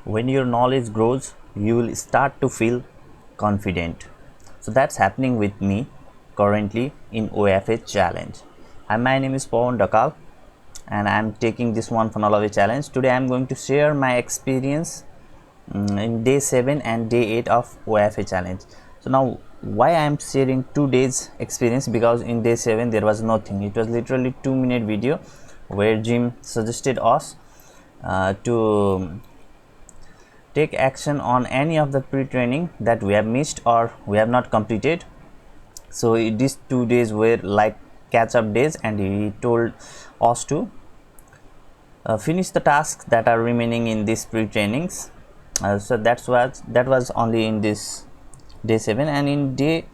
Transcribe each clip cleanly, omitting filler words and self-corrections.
when your knowledge grows, you will start to feel confident. So that's happening with me currently in OFA challenge. Hi, my name is Pawan Dakal and I'm taking this one funnel away challenge. Today I'm going to share my experience in day 7 and day 8 of OFA challenge. So now why I am sharing 2 days experience, because in day 7 there was nothing. It was literally 2-minute video where Jim suggested us to take action on any of the pre-training that we have missed or we have not completed. So these 2 days were like catch-up days, and he told us to finish the tasks that are remaining in these pre-trainings. So that was only in this day 7, and in day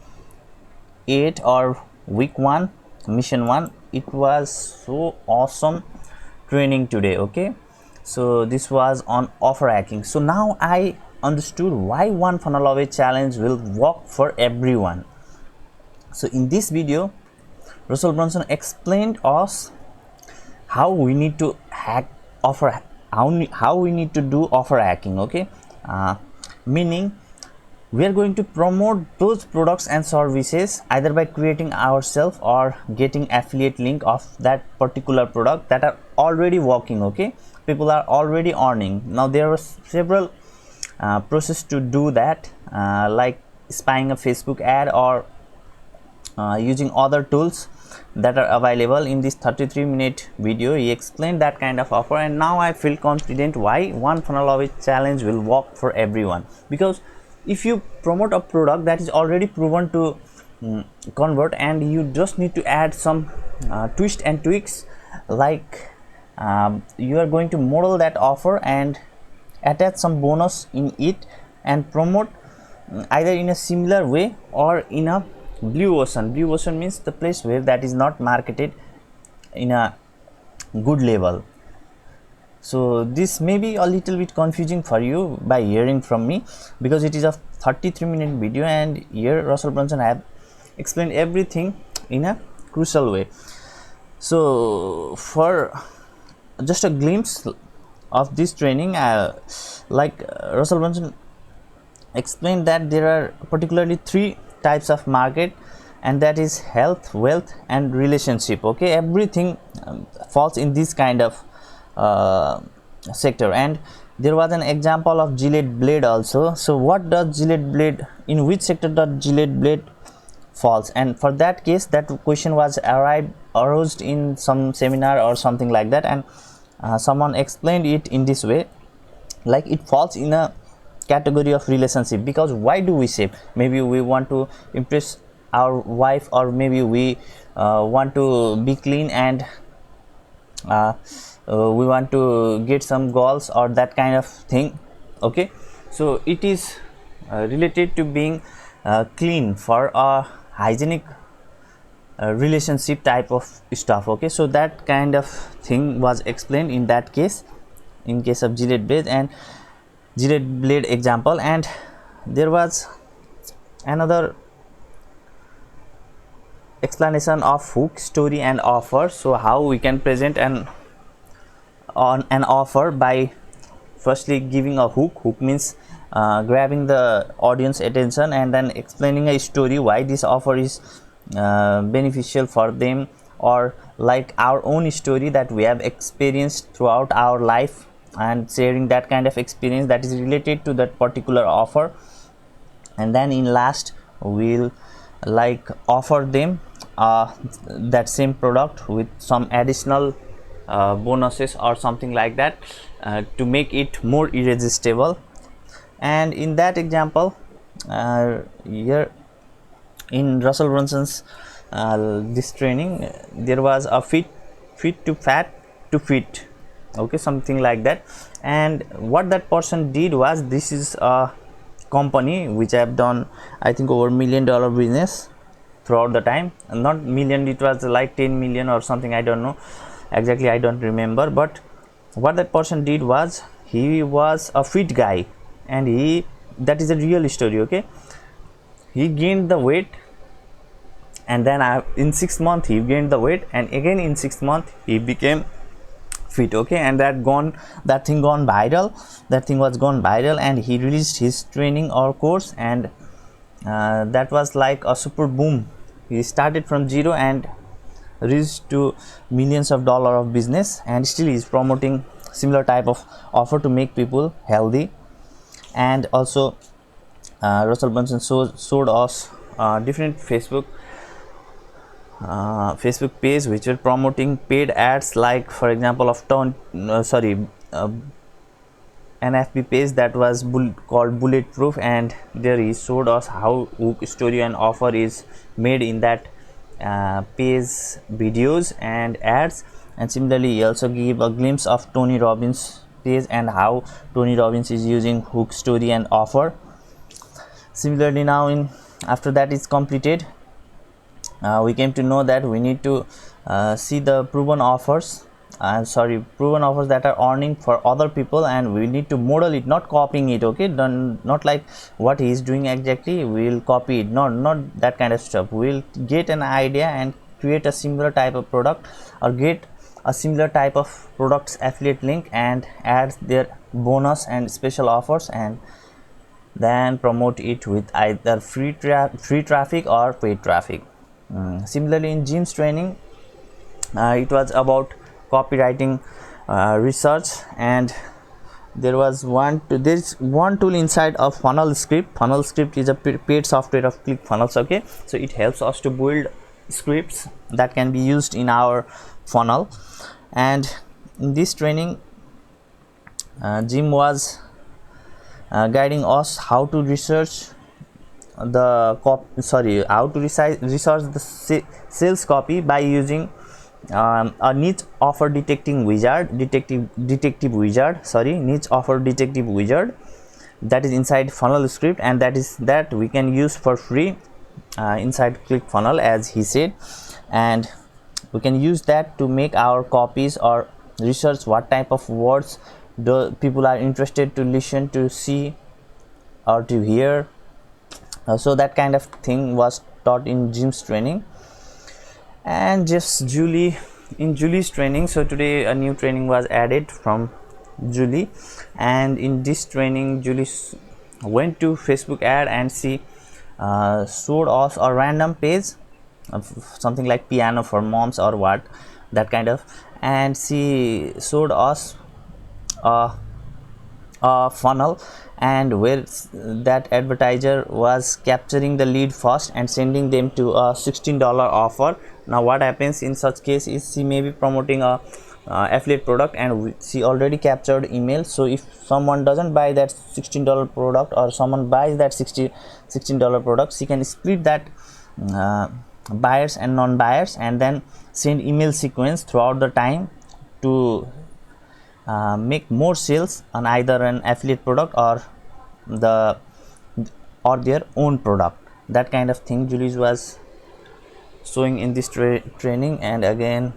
8 or week 1, mission 1, it was so awesome training today. Okay, so this was on offer hacking. So now I understood why one funnel away challenge will work for everyone. So in this video, Russell Brunson explained us how we need to hack offer, how we need to do offer hacking. Okay, meaning we are going to promote those products and services either by creating ourselves or getting affiliate link of that particular product that are already working. Okay, people are already earning. Now there are several process to do that, like spying a Facebook ad or using other tools that are available. In this 33-minute video he explained that kind of offer, and now I feel confident why one funnel away challenge will work for everyone. Because if you promote a product that is already proven to convert, and you just need to add some twist and tweaks, like you are going to model that offer and attach some bonus in it and promote either in a similar way or in a blue ocean. Blue ocean means the place where that is not marketed in a good level. So this may be a little bit confusing for you by hearing from me, because it is a 33-minute video, and here Russell Brunson have explained everything in a crucial way. So for just a glimpse of this training, Russell Brunson explained that there are particularly 3 types of market, and that is health, wealth and relationship. Okay, everything falls in this kind of sector. And there was an example of Gillette blade also. So what does Gillette blade, in which sector does Gillette blade falls? And for that case, that question was aroused in some seminar or something like that, and someone explained it in this way, like it falls in a category of relationship. Because why do we save? Maybe we want to impress our wife, or maybe we want to be clean, and we want to get some goals or that kind of thing. Okay, so it is related to being clean for a hygienic relationship type of stuff. Okay, so that kind of thing was explained in that case, in case of Gillette blade and Gillette blade example. And there was another explanation of hook, story and offer. So how we can present an offer by firstly giving a hook. Hook means grabbing the audience attention, and then explaining a story why this offer is beneficial for them, or like our own story that we have experienced throughout our life, and sharing that kind of experience that is related to that particular offer. And then in last we'll like offer them that same product with some additional bonuses or something like that, to make it more irresistible. And in that example, here in Russell Brunson's this training, there was a fit to fat to fit. Okay, something like that. And what that person did was, this is a company which I have done, I think, over $1 million business throughout the time. Not million, it was like 10 million or something, I don't know exactly, I don't remember. But what that person did was, he was a fit guy, and that is a real story. Okay, he gained the weight, and then in 6 months he gained the weight, and again in 6 months he became feet, okay, and that thing was gone viral, and he released his training or course, and that was like a super boom. He started from zero and reached to millions of dollars of business, and still is promoting similar type of offer to make people healthy. And also Russell Brunson showed us different Facebook page which were promoting paid ads, like for example of NFB page that was called Bulletproof, and there he showed us how hook story and offer is made in that page videos and ads. And similarly he also gave a glimpse of Tony Robbins page and how Tony Robbins is using hook story and offer. Similarly, now after that is completed, we came to know that we need to see the proven offers that are earning for other people, and we need to model it, not copying it, okay, not like what he is doing exactly we'll copy it, not that kind of stuff. We'll get an idea and create a similar type of product, or get a similar type of products affiliate link and add their bonus and special offers, and then promote it with either free traffic or paid traffic. Similarly, in Jim's training, it was about copywriting research, and there's one tool inside of Funnel Script. Funnel Script is a paid software of ClickFunnels, okay, so it helps us to build scripts that can be used in our funnel. And in this training, Jim was guiding us how to research the sales copy by using a niche offer detective wizard that is inside Funnel Script, and that we can use for free inside ClickFunnels, as he said. And we can use that to make our copies or research what type of words the people are interested to listen, to see, or to hear. So that kind of thing was taught in Jim's training. And just in Julie's training, so today a new training was added from Julie, and in this training Julie went to Facebook ad, and she showed us a random page of something like piano for moms or what, that kind of, and she showed us a funnel, and where that advertiser was capturing the lead first and sending them to a $16 offer. Now what happens in such case is she may be promoting a affiliate product, and she already captured email. So if someone doesn't buy that $16 product, or someone buys that $16 product, she can split that buyers and non-buyers, and then send email sequence throughout the time to make more sales on either an affiliate product or their own product. That kind of thing Julie was showing in this training. And again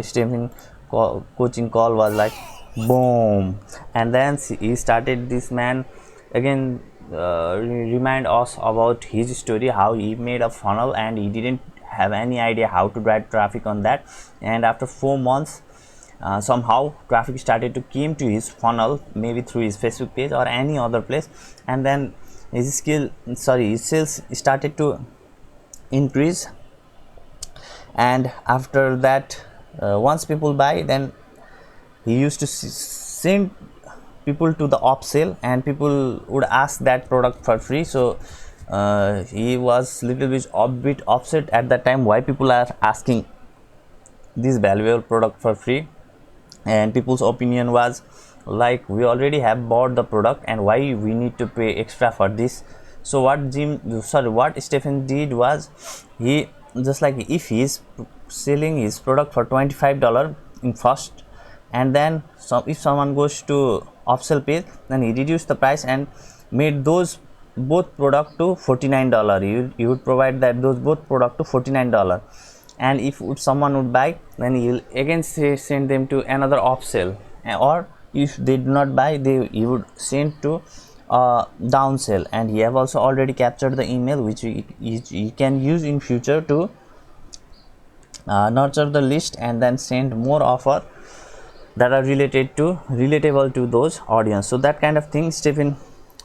Stephen coaching call was like boom, and then he started, this man again remind us about his story, how he made a funnel and he didn't have any idea how to drive traffic on that, and after 4 months somehow traffic started to came to his funnel, maybe through his Facebook page or any other place, and then his sales started to increase. And after that, once people buy, then he used to send people to the upsell, and people would ask that product for free. So he was little bit upset at that time why people are asking this valuable product for free, and people's opinion was like, we already have bought the product and why we need to pay extra for this. So what Stephen did was, he just like, if he is selling his product for $25 in first, and then if someone goes to upsell page, then he reduced the price and made those both product to $49. You would provide that those both product to $49, and if someone would buy, then he will again send them to another upsell, or if they do not buy, he would send to downsell. And he have also already captured the email, which you can use in future to nurture the list and then send more offer that are relatable to those audience. So that kind of thing Stephen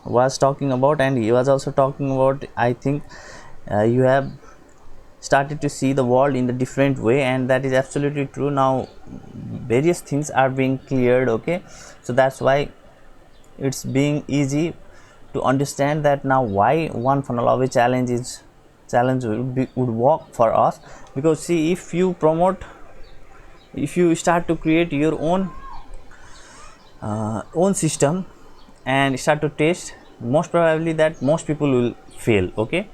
was talking about, and he was also talking about, I think you have started to see the world in a different way, and that is absolutely true. Now various things are being cleared, okay, so that's why it's being easy to understand that now why one funnel away challenge would work for us. Because see, if you start to create your own system and start to test, most probably that most people will fail, okay.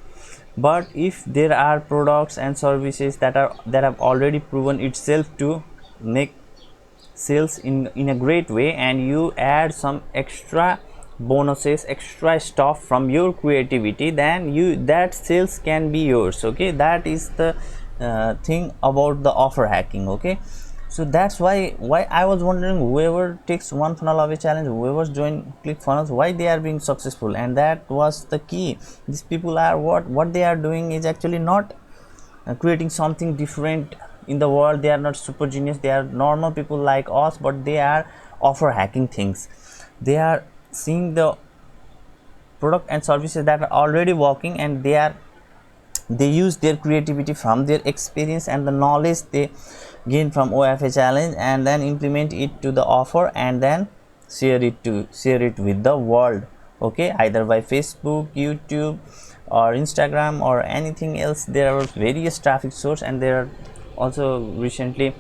But if there are products and services that have already proven itself to make sales in a great way, and you add some extra bonuses, extra stuff from your creativity, then that sales can be yours, okay. That is the thing about the offer hacking, okay. So that's why I was wondering, whoever takes one funnel away challenge, whoever's joined ClickFunnels, why they are being successful. And that was the key. These people are what they are doing is actually not creating something different in the world. They are not super genius, they are normal people like us, but they are offer hacking things. They are seeing the product and services that are already working, and they use their creativity from their experience and the knowledge they gain from OFA challenge, and then implement it to the offer, and then share it with the world, okay, either by Facebook, YouTube, or Instagram, or anything else. There are various traffic source, and there are also recently,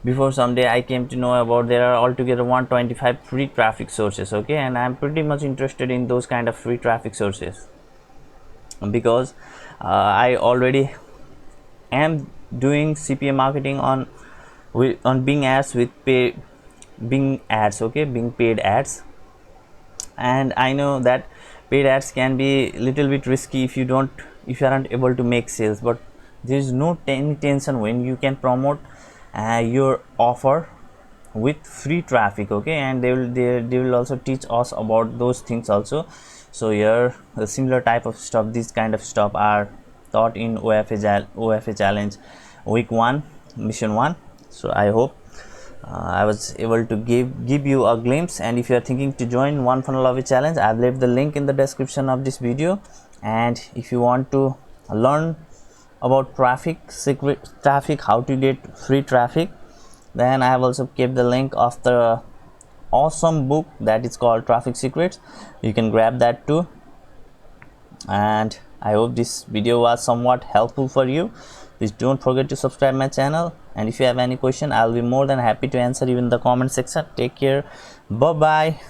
before someday, I came to know about there are altogether 125 free traffic sources, okay. And I'm pretty much interested in those kind of free traffic sources, because I already am doing CPA marketing on Bing ads with Bing ads, okay, Bing paid ads. And I know that paid ads can be little bit risky if you aren't able to make sales, but there is no tension when you can promote your offer with free traffic, okay. And they will also teach us about those things also. So here the similar type of stuff, this kind of stuff are taught in OFA challenge week 1 mission 1. So I hope I was able to give you a glimpse. And if you are thinking to join one funnel away challenge, I've left the link in the description of this video. And if you want to learn about secret traffic, how to get free traffic, then I have also kept the link of the awesome book that is called Traffic Secrets. You can grab that too. And I hope this video was somewhat helpful for you. Please don't forget to subscribe my channel, and if you have any question, I'll be more than happy to answer you in the comment section. Take care, bye bye.